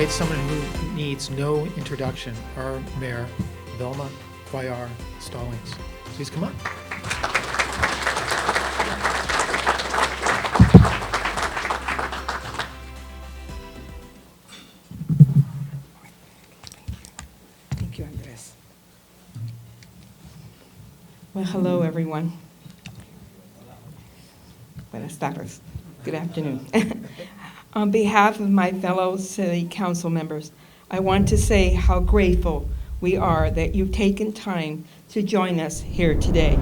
It's someone who needs no introduction, our Mayor, Velma Cuellar Stallings. Please come up. Thank you, Andres. Well, hello, everyone. Buenas tardes. Good afternoon. On behalf of my fellow city council members, I want to say how grateful we are that you've taken time to join us here today.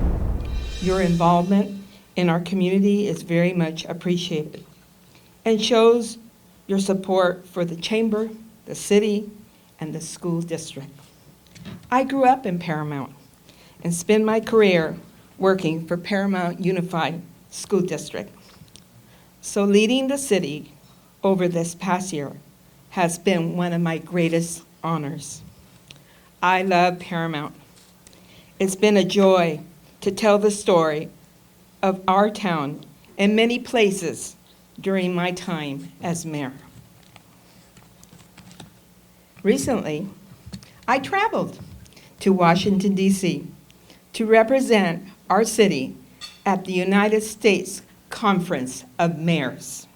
Your involvement in our community is very much appreciated and shows your support for the chamber, the city, and the school district. I grew up in Paramount and spent my career working for Paramount Unified School District. So leading the city over this past year has been one of my greatest honors. I love Paramount. It's been a joy to tell the story of our town in many places during my time as mayor. Recently, I traveled to Washington, D.C. to represent our city at the United States Conference of Mayors.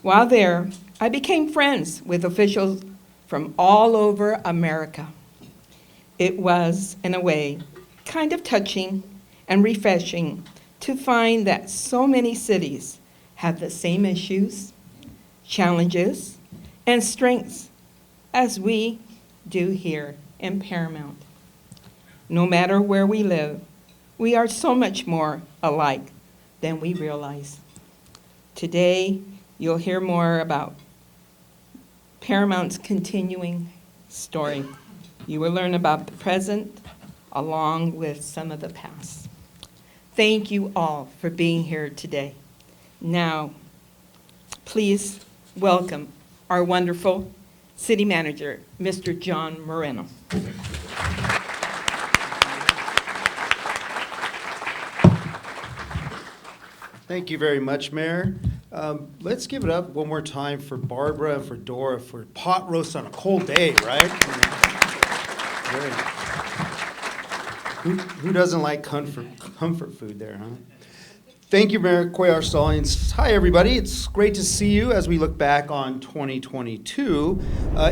While there, I became friends with officials from all over America. It was, in a way, kind of touching and refreshing to find that so many cities have the same issues, challenges, and strengths as we do here in Paramount. No matter where we live, we are so much more alike than we realize. Today, you'll hear more about Paramount's continuing story. You will learn about the present along with some of the past. Thank you all for being here today. Now, please welcome our wonderful city manager, Mr. John Moreno. Thank you very much, Mayor. Let's give it up one more time for Barbara and for Dora for pot roast on a cold day, right? Great. Who doesn't like comfort food there, huh? Thank you, Mayor Cuellar Stallings. Hi, everybody. It's great to see you as we look back on 2022.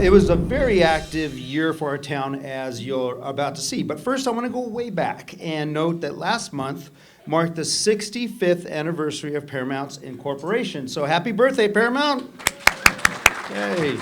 It was a very active year for our town, as you're about to see. But first, I want to go way back and note that last month marked the 65th anniversary of Paramount's incorporation. So happy birthday, Paramount! Yay.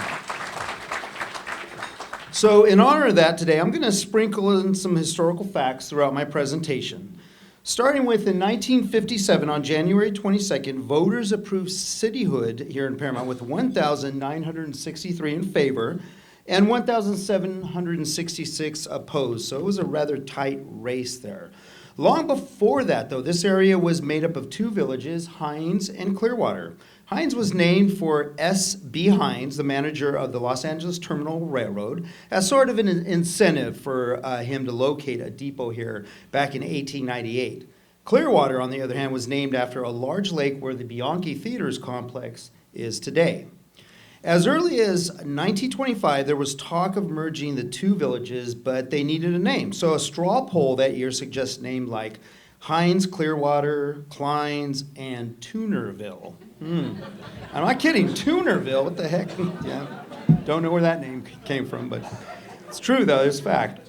So in honor of that today, I'm going to sprinkle in some historical facts throughout my presentation. Starting with in 1957, on January 22nd, voters approved cityhood here in Paramount with 1,963 in favor and 1,766 opposed. So it was a rather tight race there. Long before that, though, this area was made up of two villages, Hines and Clearwater. Hines was named for S.B. Hines, the manager of the Los Angeles Terminal Railroad, as sort of an incentive for him to locate a depot here back in 1898. Clearwater, on the other hand, was named after a large lake where the Bianchi Theaters complex is today. As early as 1925, there was talk of merging the two villages, but they needed a name. So a straw poll that year suggests names like Hines, Clearwater, Kleins, and Tunerville. I'm not kidding, Tunerville, what the heck? Yeah, don't know where that name came from, but it's true though, it's fact.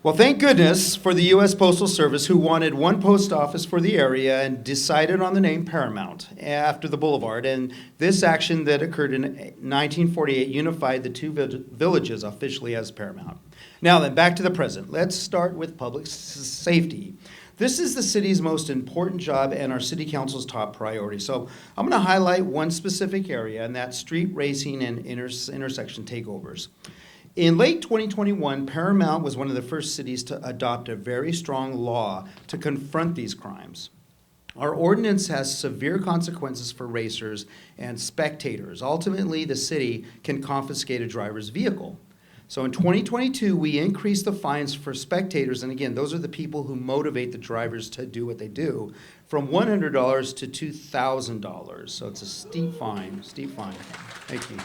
Well, thank goodness for the U.S. Postal Service, who wanted one post office for the area and decided on the name Paramount after the boulevard. And this action that occurred in 1948 unified the two villages officially as Paramount. Now then, back to the present. Let's start with public safety. This is the city's most important job and our city council's top priority. So I'm going to highlight one specific area, and that's street racing and intersection takeovers. In late 2021, Paramount was one of the first cities to adopt a very strong law to confront these crimes. Our ordinance has severe consequences for racers and spectators. Ultimately, the city can confiscate a driver's vehicle. So in 2022, we increased the fines for spectators, and again, those are the people who motivate the drivers to do what they do, from $100 to $2,000. So it's a steep fine, Thank you.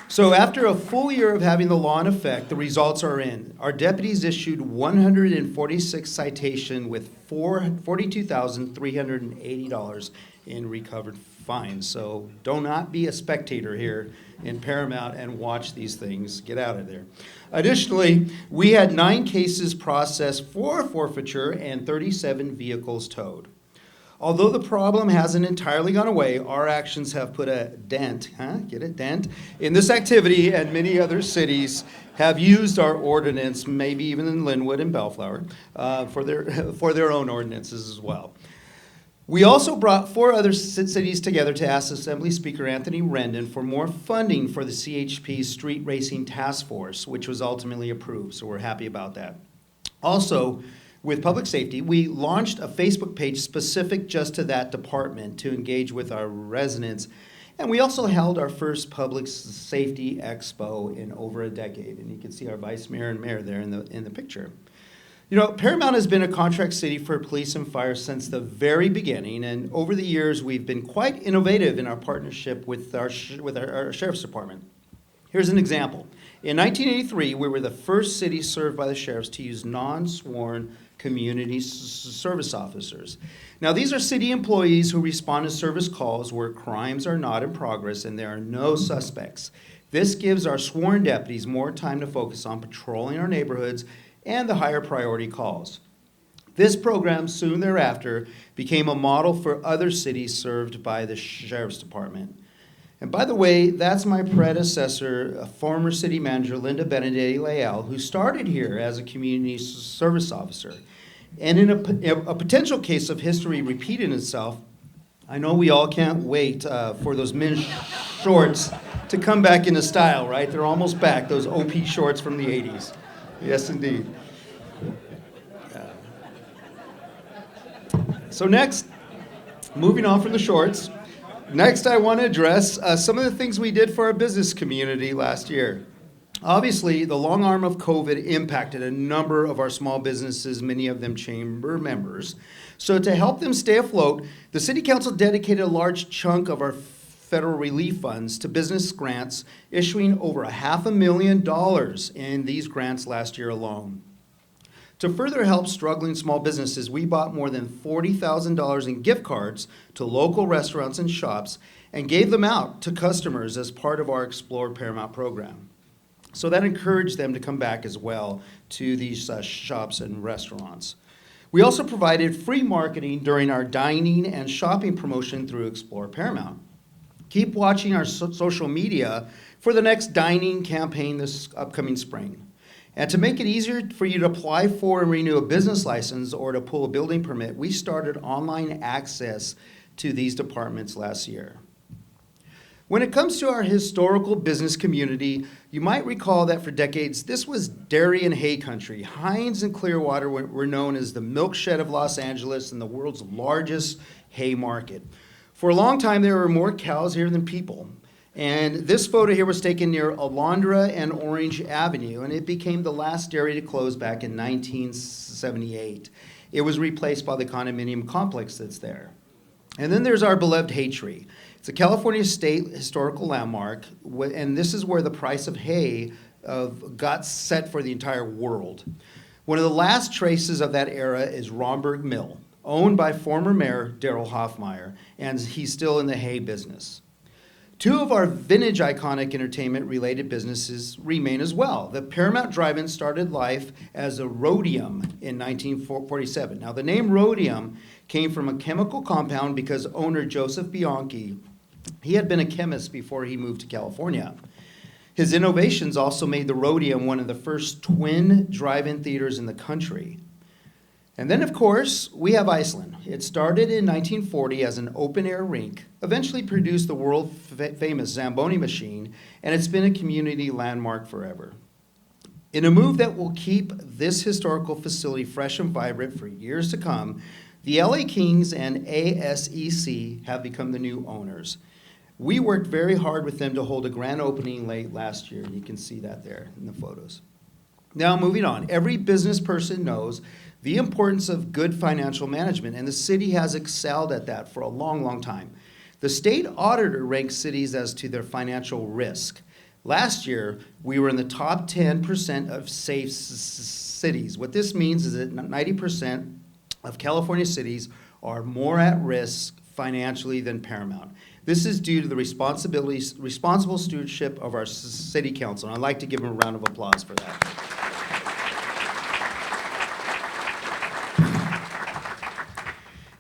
So after a full year of having the law in effect, the results are in. Our deputies issued 146 citations with $42,380 in recovered fines. So do not be a spectator here in Paramount and watch these things. Get out of there. Additionally, we had 9 cases processed for forfeiture and 37 vehicles towed. Although the problem hasn't entirely gone away, our actions have put a dent, dent, in this activity, and many other cities have used our ordinance, maybe even in Linwood and Bellflower, for their own ordinances as well. We also brought 4 other cities together to ask Assembly Speaker Anthony Rendon for more funding for the CHP Street Racing Task Force, which was ultimately approved, so we're happy about that. Also, with public safety, we launched a Facebook page specific just to that department to engage with our residents. And we also held our first public safety expo in over a decade. And you can see our vice mayor and mayor there in the picture. You know, Paramount has been a contract city for police and fire since the very beginning. And over the years, we've been quite innovative in our partnership with our sheriff's department. Here's an example. In 1983, we were the first city served by the sheriffs to use non-sworn community service officers. Now, these are city employees who respond to service calls where crimes are not in progress and there are no suspects. This gives our sworn deputies more time to focus on patrolling our neighborhoods and the higher priority calls. This program soon thereafter became a model for other cities served by the sheriff's department. And by the way, that's my predecessor, former city manager Linda Benedetti Leal, who started here as a community service officer. And in a potential case of history repeating itself, I know we all can't wait for those men's shorts to come back into style, right? They're almost back, those OP shorts from the 80s. Yes, indeed. So next, moving on from the shorts, next I want to address some of the things we did for our business community last year. Obviously, the long arm of COVID impacted a number of our small businesses, many of them chamber members. So to help them stay afloat, the City Council dedicated a large chunk of our federal relief funds to business grants, issuing over $500,000 in these grants last year alone. To further help struggling small businesses, we bought more than $40,000 in gift cards to local restaurants and shops and gave them out to customers as part of our Explore Paramount program. So that encouraged them to come back as well to these shops and restaurants. We also provided free marketing during our dining and shopping promotion through Explore Paramount. Keep watching our social media for the next dining campaign this upcoming spring. And to make it easier for you to apply for and renew a business license or to pull a building permit, we started online access to these departments last year. When it comes to our historical business community, you might recall that for decades, this was dairy and hay country. Hines and Clearwater were known as the milk shed of Los Angeles and the world's largest hay market. For a long time, there were more cows here than people. And this photo here was taken near Alondra and Orange Avenue, and it became the last dairy to close back in 1978. It was replaced by the condominium complex that's there. And then there's our beloved hay tree. It's a California state historical landmark, and this is where the price of hay got set for the entire world. One of the last traces of that era is Romberg Mill, owned by former mayor Darrell Hoffmeyer, and he's still in the hay business. 2 of our vintage iconic entertainment-related businesses remain as well. The Paramount Drive-In started life as a Rhodium in 1947. Now, the name Rhodium came from a chemical compound because owner Joseph Bianchi, he had been a chemist before he moved to California. His innovations also made the Rhodium one of the first twin drive-in theaters in the country. And then, of course, we have Iceland. It started in 1940 as an open-air rink, eventually produced the world-famous Zamboni machine, and it's been a community landmark forever. In a move that will keep this historical facility fresh and vibrant for years to come, the LA Kings and ASEC have become the new owners. We worked very hard with them to hold a grand opening late last year, and you can see that there in the photos. Now, moving on. Every business person knows the importance of good financial management, and the city has excelled at that for a long, long time. The state auditor ranks cities as to their financial risk. Last year, we were in the top 10% of safe cities. What this means is that 90% of California cities are more at risk financially than Paramount. This is due to the responsible stewardship of our city council, and I'd like to give them a round of applause for that.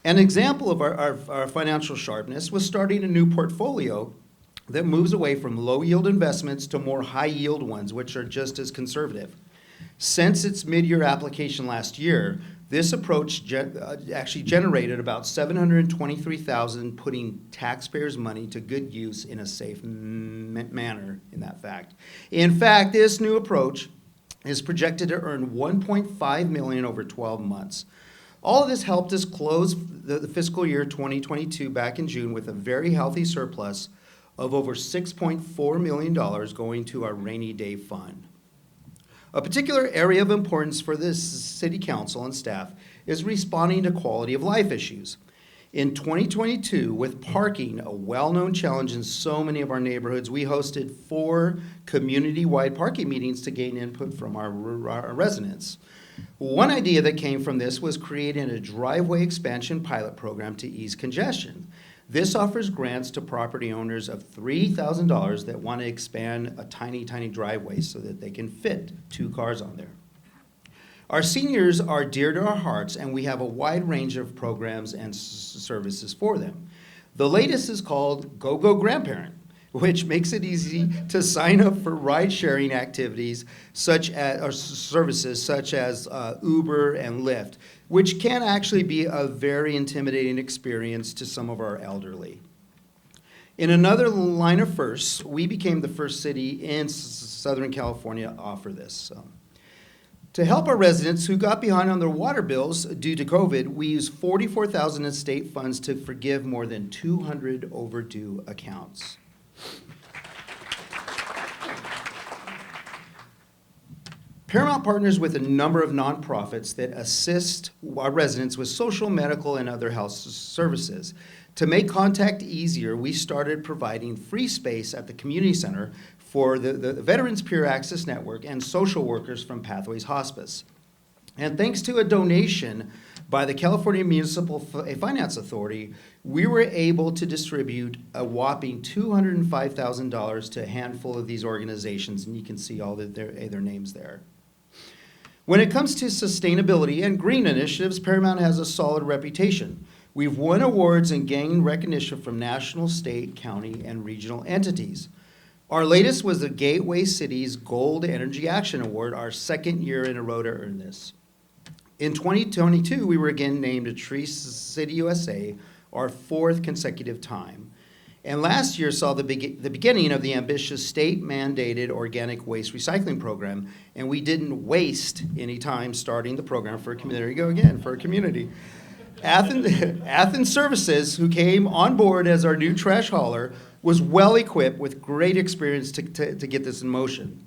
An example of our financial sharpness was starting a new portfolio that moves away from low-yield investments to more high-yield ones, which are just as conservative. Since its mid-year application last year, this approach actually generated about $723,000, putting taxpayers' money to good use in a safe manner, in that fact. In fact, this new approach is projected to earn $1.5 million over 12 months. All of this helped us close the fiscal year 2022 back in June with a very healthy surplus of over $6.4 million going to our rainy day fund. A particular area of importance for this city council and staff is responding to quality of life issues. In 2022, with parking a well-known challenge in so many of our neighborhoods, we hosted 4 community-wide parking meetings to gain input from our residents. One idea that came from this was creating a driveway expansion pilot program to ease congestion. This offers grants to property owners of $3,000 that want to expand a tiny driveway so that they can fit 2 cars on there. Our seniors are dear to our hearts, and we have a wide range of programs and services for them. The latest is called Go Grandparent, which makes it easy to sign up for ride-sharing activities or services such as Uber and Lyft, which can actually be a very intimidating experience to some of our elderly. In another line of firsts, we became the first city in Southern California to offer this. To help our residents who got behind on their water bills due to COVID, we used $44,000 in state funds to forgive more than 200 overdue accounts. Paramount partners with a number of nonprofits that assist our residents with social, medical, and other health services. To make contact easier, we started providing free space at the community center for the Veterans Peer Access Network and social workers from Pathways Hospice. And thanks to a donation by the California Municipal Finance Authority, we were able to distribute a whopping $205,000 to a handful of these organizations, and you can see all their names there. When it comes to sustainability and green initiatives, Paramount has a solid reputation. We've won awards and gained recognition from national, state, county, and regional entities. Our latest was the Gateway Cities Gold Energy Action Award, our 2nd year in a row to earn this. In 2022, we were again named a Tree City USA, our 4th consecutive time. And last year saw the beginning of the ambitious state-mandated organic waste recycling program, and we didn't waste any time starting the program for a community. There you go again, for a community. Athens Services, who came on board as our new trash hauler, was well equipped with great experience to get this in motion.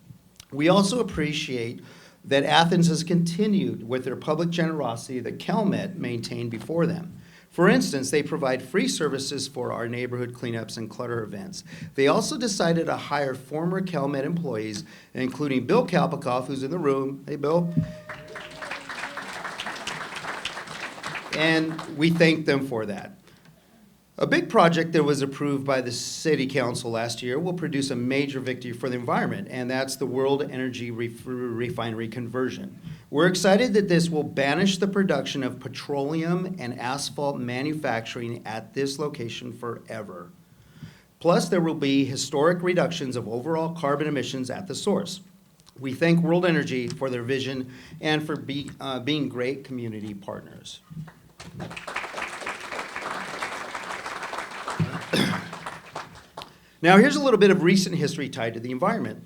We also appreciate that Athens has continued with their public generosity that CalMet maintained before them. For instance, they provide free services for our neighborhood cleanups and clutter events. They also decided to hire former CalMet employees, including Bill Kalpikoff, who's in the room. Hey, Bill. And we thank them for that. A big project that was approved by the City Council last year will produce a major victory for the environment, and that's the World Energy Refinery conversion. We're excited that this will banish the production of petroleum and asphalt manufacturing at this location forever. Plus, there will be historic reductions of overall carbon emissions at the source. We thank World Energy for their vision and for being great community partners. Now, here's a little bit of recent history tied to the environment.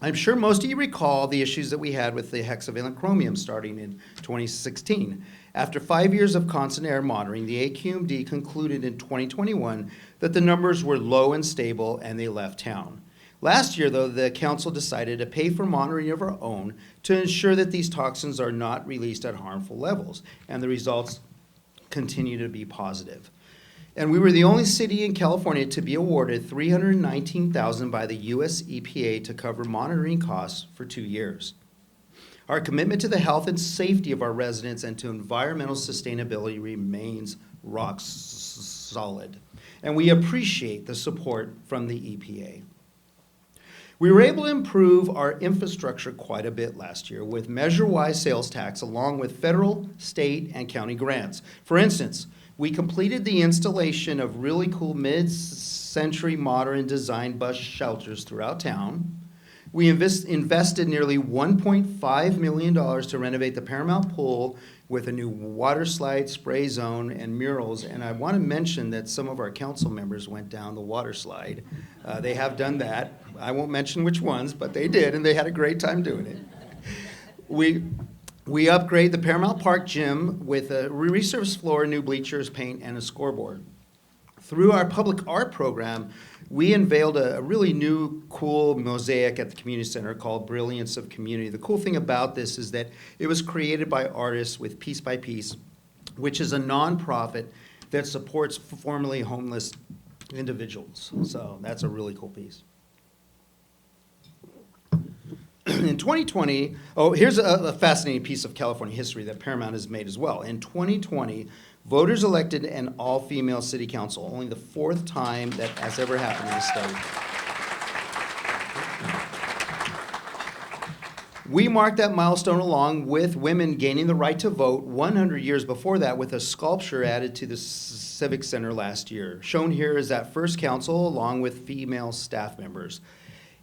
I'm sure most of you recall the issues that we had with the hexavalent chromium starting in 2016. After 5 years of constant air monitoring, the AQMD concluded in 2021 that the numbers were low and stable, and they left town. Last year, though, the council decided to pay for monitoring of our own to ensure that these toxins are not released at harmful levels, and the results continue to be positive. And we were the only city in California to be awarded $319,000 by the US EPA to cover monitoring costs for 2 years. Our commitment to the health and safety of our residents and to environmental sustainability remains rock solid. And we appreciate the support from the EPA. We were able to improve our infrastructure quite a bit last year with Measure-Y sales tax along with federal, state, and county grants. For instance, we completed the installation of really cool mid-century modern design bus shelters throughout town. We invested nearly $1.5 million to renovate the Paramount pool with a new water slide, spray zone, and murals. And I want to mention that some of our council members went down the water slide. They have done that. I won't mention which ones, but they did, and they had a great time doing it. We upgrade the Paramount Park gym with a resurfaced floor, new bleachers, paint, and a scoreboard. Through our public art program, we unveiled a really new, cool mosaic at the community center called Brilliance of Community. The cool thing about this is that it was created by artists with Piece by Piece, which is a nonprofit that supports formerly homeless individuals. So that's a really cool piece. In 2020, here's a fascinating piece of California history that Paramount has made as well. In 2020, voters elected an all-female city council, only the 4th time that has ever happened in the state. We marked that milestone along with women gaining the right to vote 100 years before that with a sculpture added to the Civic Center last year. Shown here is that first council along with female staff members.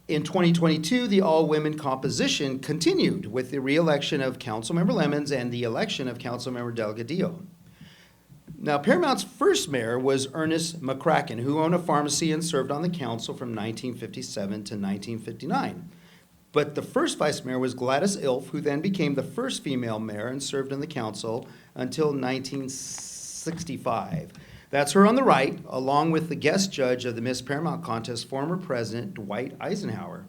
In 2022, the all-women composition continued with the re-election of Councilmember Lemons and the election of Councilmember Delgadillo. Now, Paramount's first mayor was Ernest McCracken, who owned a pharmacy and served on the council from 1957 to 1959. But the first vice mayor was Gladys Ilf, who then became the first female mayor and served on the council until 1965. That's her on the right, along with the guest judge of the Miss Paramount contest, former President Dwight Eisenhower.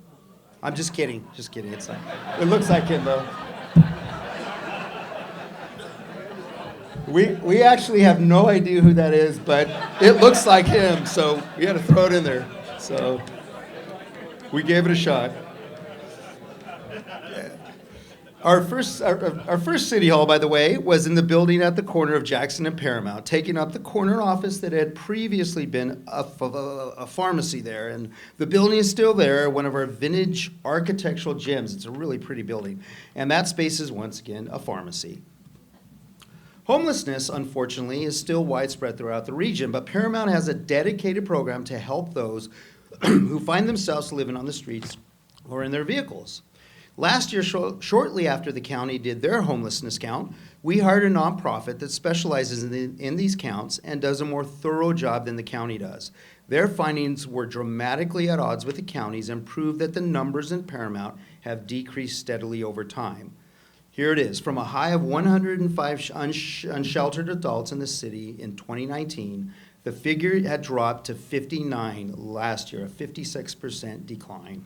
I'm just kidding, It's not, it looks like him, though. We actually have no idea who that is, but it loost like him, so we had to throw it in there. So we gave it a shot. Our first city hall, by the way, was in the building at the corner of Jackson and Paramount, taking up the corner office that had previously been a pharmacy there. And the building is still there, one of our vintage architectural gems. It's a really pretty building. And that space is, once again, a pharmacy. Homelessness, unfortunately, is still widespread throughout the region, but Paramount has a dedicated program to help those who find themselves living on the streets or in their vehicles. Last year, shortly after the county did their homelessness count, we hired a nonprofit that specializes in these counts and does a more thorough job than the county does. Their findings were dramatically at odds with the county's and proved that the numbers in Paramount have decreased steadily over time. Here it is. From a high of 105 unsheltered adults in the city in 2019, the figure had dropped to 59 last year, a 56% decline.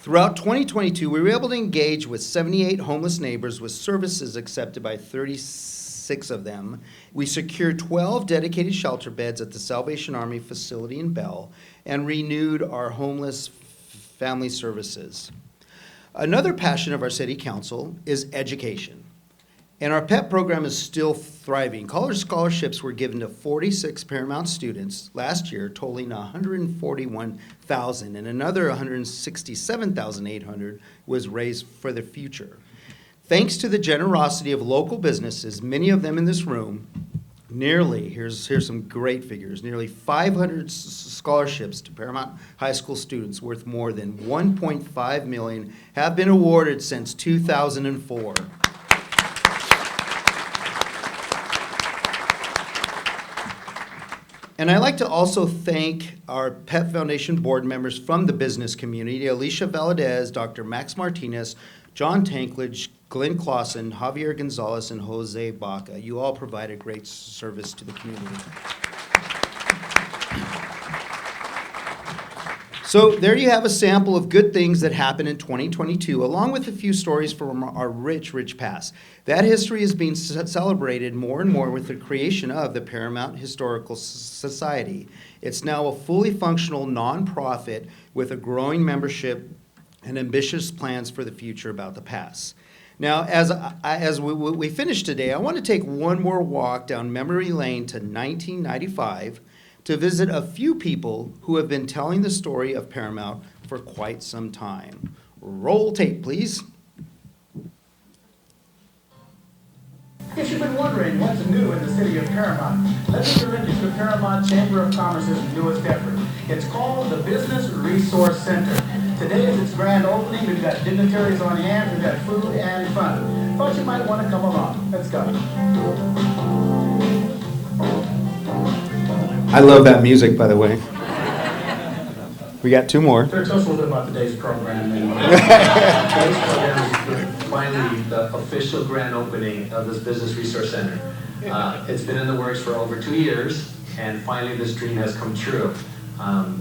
Throughout 2022, we were able to engage with 78 homeless neighbors with services accepted by 36 of them. We secured 12 dedicated shelter beds at the Salvation Army facility in Bell and renewed our homeless family services. Another passion of our city council is education. And our PEP program is still thriving. College scholarships were given to 46 Paramount students last year, totaling $141,000, and another $167,800 was raised for the future. Thanks to the generosity of local businesses, many of them in this room, here's some great figures, nearly 500 scholarships to Paramount High School students worth more than $1.5 million have been awarded since 2004. And I'd like to also thank our PEP Foundation board members from the business community, Alicia Valadez, Dr. Max Martinez, John Tankledge, Glenn Clausen, Javier Gonzalez, and Jose Baca. You all provided great service to the community. So there you have a sample of good things that happened in 2022, along with a few stories from our rich, rich past. That history is being celebrated more and more with the creation of the Paramount Historical Society. It's now a fully functional nonprofit with a growing membership and ambitious plans for the future about the past. Now, as we finish today, I want to take one more walk down memory lane to 1995 to visit a few people who have been telling the story of Paramount for quite some time. Roll tape, please. If you've been wondering what's new in the city of Paramount, let me direct you to the Paramount Chamber of Commerce's newest effort. It's called the Business Resource Center. Today is its grand opening. We've got dignitaries on hand, we've got food and fun. Thought you might want to come along. Let's go. I love that music, by the way. We got two more. Tell us a little bit about today's program. Today's program is finally the official grand opening of this Business Resource Center. It's been in the works for over 2 years, and finally this dream has come true.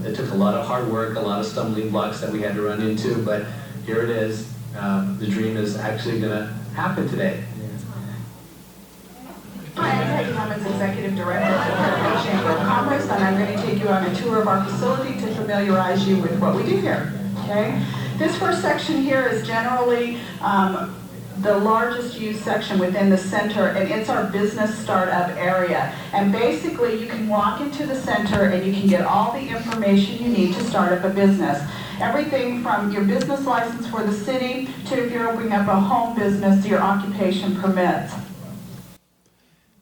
It took a lot of hard work, a lot of stumbling blocks that we had to run into, but here it is. The dream is actually going to happen today. Hi, I'm Peggy Lemons, Executive Director of the Paramount Chamber of Commerce, and I'm going to take you on a tour of our facility to familiarize you with what we do here. Okay? This first section here is generally the largest used section within the center, and it's our business startup area. And basically, you can walk into the center and you can get all the information you need to start up a business. Everything from your business license for the city to if you're opening up a home business to your occupation permits.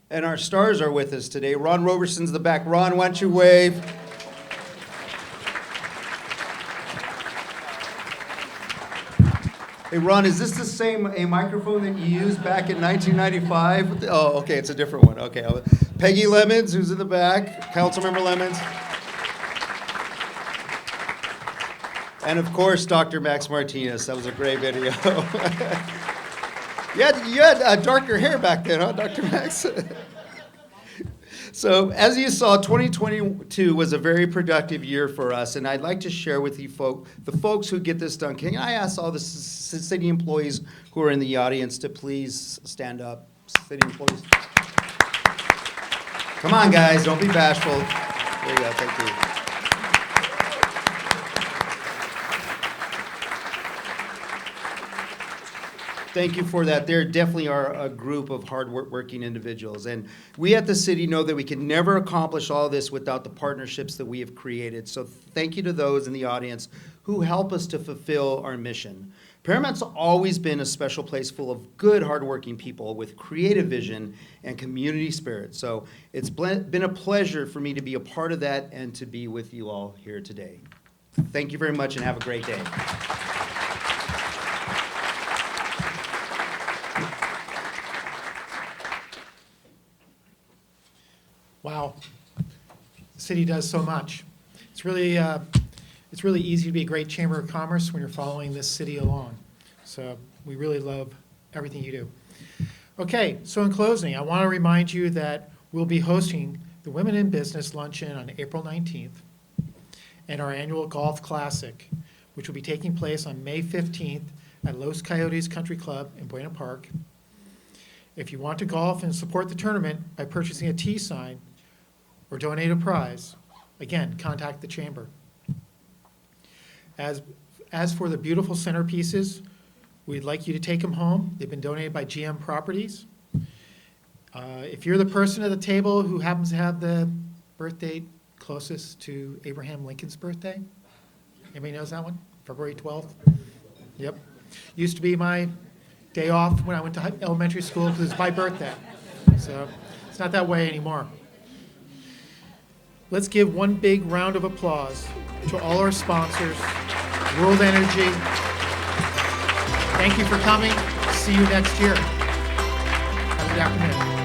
And our stars are with us today. Ron Roberson's in the back. Ron, why don't you wave? Hey, Ron, is this the same microphone that you used back in 1995? Oh, okay, it's a different one. Okay. Peggy Lemons, who's in the back. Councilmember Lemons. And, of course, Dr. Max Martinez. That was a great video. You had darker hair back then, huh, Dr. Max? So, as you saw, 2022 was a very productive year for us, and I'd like to share with you the folks who get this done. Can I ask all the city employees who are in the audience to please stand up? City employees. Come on, guys, don't be bashful. There you go, thank you. Thank you for that. There definitely are a group of hard-working individuals. And we at the city know that we can never accomplish all this without the partnerships that we have created. So thank you to those in the audience who help us to fulfill our mission. Paramount's always been a special place full of good, hardworking people with creative vision and community spirit. So it's been a pleasure for me to be a part of that and to be with you all here today. Thank you very much and have a great day. Wow, the city does so much. It's really easy to be a great Chamber of Commerce when you're following this city along. So we really love everything you do. Okay, so in closing, I want to remind you that we'll be hosting the Women in Business Luncheon on April 19th and our annual Golf Classic, which will be taking place on May 15th at Los Coyotes Country Club in Buena Park. If you want to golf and support the tournament by purchasing a tee sign or donate a prize, again, contact the Chamber. As for the beautiful centerpieces, we'd like you to take them home. They've been donated by GM Properties. If you're the person at the table who happens to have the birth date closest to Abraham Lincoln's birthday, anybody knows that one? February 12th? Yep. Used to be my day off when I went to elementary school because it's my birthday. So it's not that way anymore. Let's give one big round of applause to all our sponsors, World Energy. Thank you for coming. See you next year. Have a good afternoon.